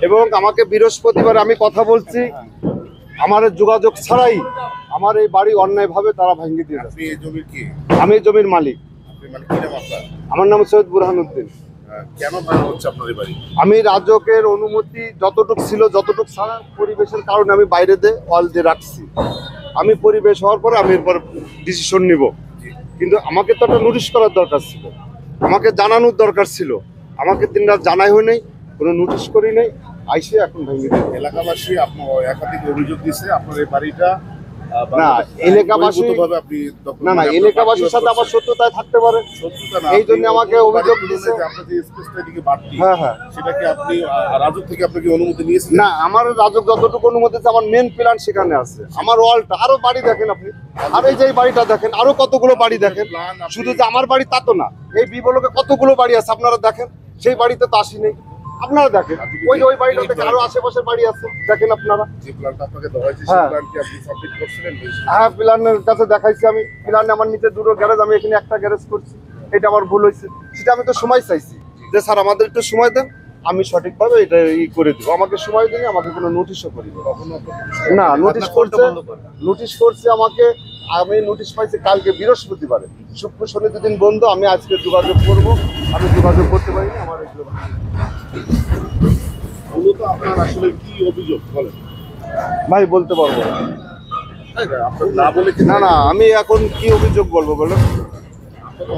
এবং আমাকে বৃহস্পতিবার আমি কথা বলছি, আমার যোগাযোগ ছাড়াই আমার এই বাড়ি অন্যায়ভাবে তারা ভেঙে দিয়ে যাচ্ছে। আমি জমির মালিক। আমার নাম সৈয়দ বুরহানুদ্দিন। কেন ভাঙা হচ্ছে আপনার এই বাড়ি? আমি রাজকের অনুমতি যতটুকু ছিল, যতটুকু ছাড়া পরিবেশের কারণে আমি বাইরে দিয়ে ওয়াল দিয়ে রাখছি। আমি পরিবেশ হওয়ার পরে আমি এরপর ডিসিশন নিব, কিন্তু আমাকে তো একটা নোটিশ করার দরকার ছিল, আমাকে জানানোর দরকার ছিল। আমাকে দিনরাত জানাই হয় নাই, কোনো নোটিশ করি নাই, আইসে এখন ভেঙে দিই। এলাকাবাসী আপনার একাধিক অভিযোগ দিচ্ছে আপনার এই বাড়িটা না এলাকাবাসী না না এলাকাবাসীর সাথে আমার সত্যতায় থাকতে পারে, এই জন্য আমাকে অভিযোগ দিয়েছে। হ্যাঁ হ্যাঁ, সেটা কি আপনি রাজক থেকে আপনাকে অনুমতি নিয়েছেন? না, আমার রাজক যতটুকু অনুমতি আছে, আমার মেন প্ল্যান সেখানে আছে। আমার ওয়ালটা আরো বাড়ি দেখেন আপনি, আর এই যে বাড়িটা দেখেন, আরো কতগুলো বাড়ি দেখেন। শুধু যে আমার বাড়ি তা তো না, এই বিবলকে কতগুলো বাড়ি আছে আপনারা দেখেন, সেই বাড়িতে তো আসি নেই। আপনারা দেখেন ওই বাড়িটা দেখেন, আরো আশেপাশের বাড়ি আছে, দেখেন আপনারা। যে প্ল্যানটা আপনাকে দেওয়া হয়েছে সেই প্ল্যান কি আপনি সাবমিট করছিলেন? হ্যাঁ, প্ল্যানের কাছে দেখাইছি আমি। প্ল্যানে আমার নিচে দুটো গ্যারেজ, আমি এখানে একটা গ্যারেজ করছি। এটা আমার ভুল হয়েছে, সেটা আমি তো সময় চাইছি যে স্যার আমাদের একটু সময় দেন, আমি সঠিকভাবে এটা করে দিব। আমাকে সময় দিন, আমাকে কোনো নোটিশও করি না। নোটিশ করছে আমাকে, আমি নোটিশ পাইছি কালকে বৃহস্পতিবারে, শুক্র শনি দুদিন বন্ধ। আমি আজকে যোগাযোগ করব, আমি যোগাযোগ করতে পারিনি। আমার মূলত আপনার আসলে কি অভিযোগ বলেন? ভাই বলতে পারবো না বলে না। না আমি এখন কি অভিযোগ বলবো বলেন?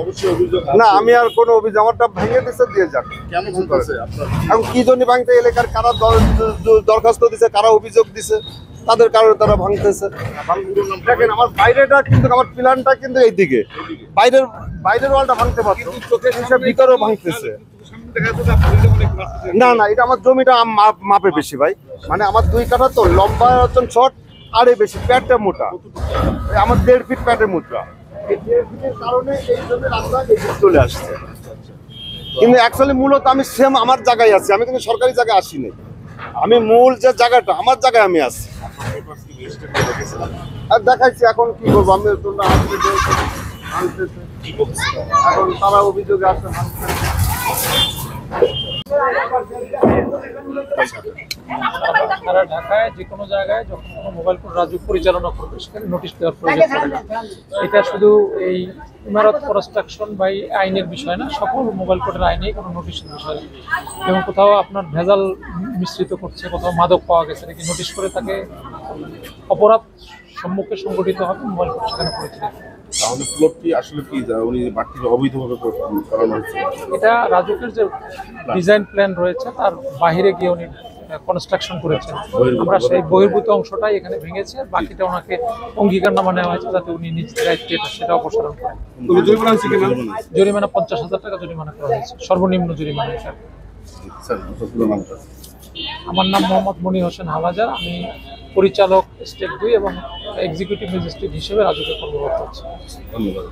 অবশ্যই অভিযোগ না, আমি আর কোনো অভিযোগ, আমারটা ভেঙে দিচ্ছে দিয়ে যাক। কেন ভাঙতেছে আপনার? এখন কি জন্য ভাঙতে, এলাকার কারা দরখাস্ত দিছে, কারা অভিযোগ দিছে, তাদের কারণে তারা ভাঙতেছে। দেখেন আমার বাইরেটা কিন্তু, আমার প্ল্যানটা কিন্তু এইদিকে, বাইরের ওয়ালটা ভাঙতে পারতো, ভিতরেও ভাঙতেছে। না না, এটা আমার জমিটা মাপে বেশি ভাই, মানে আমার 2 কাঠা তো, লম্বা হচ্ছেন শর্ট, আরে বেশি প্যাটটা মোটা, আমার 1.5 ফিট প্যাটের মুদ্রা। এই 1.5 ফিটের কারণে এই জন্য রাস্তা চলে আসছে। কিন্তু অ্যাকচুয়ালি মূলত আমি সেম আমার জায়গায় আছি, আমি কিন্তু সরকারি জায়গায় আসিনি। আমি মূল যে জায়গাটা, আমার জায়গায় আমি আছি আর দেখাইছি। এখন কি করবো আমি, তোমরা এখন তারা অভিযোগে আসছে। তারা ঢাকায় যে কোনো জায়গায় যখন কোনো মোবাইল ফোন রাজুক পরিচালনা করবে সেখানে নোটিশ দেওয়ার প্রয়োজন পড়ে না। এটা শুধু এই ইমারত কনস্ট্রাকশন বা আইনের বিষয় না, সকল মোবাইল কোডের আইনেই কোনো নোটিশের বিষয় না। যেমন কোথাও আপনার ভেজাল মিশ্রিত করছে, কোথাও মাদক পাওয়া গেছে নাকি, নোটিশ করে তাকে অপরাধ সম্মুখে সংগঠিত হবে, মোবাইল কোড সেখানে পরিচালিত। তাহলে প্লটটি আসলে কি উনি বাড়তি অবৈধভাবে করানো হচ্ছে? এটা রাজুকের যে ডিজাইন প্ল্যান রয়েছে তার বাহিরে গিয়ে উনি কনস্ট্রাকশন করেছেন। আমরা সেই বহির্ভূত অংশটাই এখানে ভেঙেছি, আর বাকিটা ওনাকে অঙ্গীকারনামা নেওয়া হয়েছে যাতে উনি নিজ দায়িত্বে সেটা অপসারণ করেন। জরিমানা 50,000 টাকা জরিমানা করা হয়েছে, সর্বনিম্ন জরিমানা হিসাবে। আমার নাম মোহাম্মদ মনি হোসেন হাওলাদার, আমি পরিচালক স্টেট 2 এবং এক্সিকিউটিভ ম্যাজিস্ট্রেট হিসেবে রাজুকে কর্মরত আছি। ধন্যবাদ।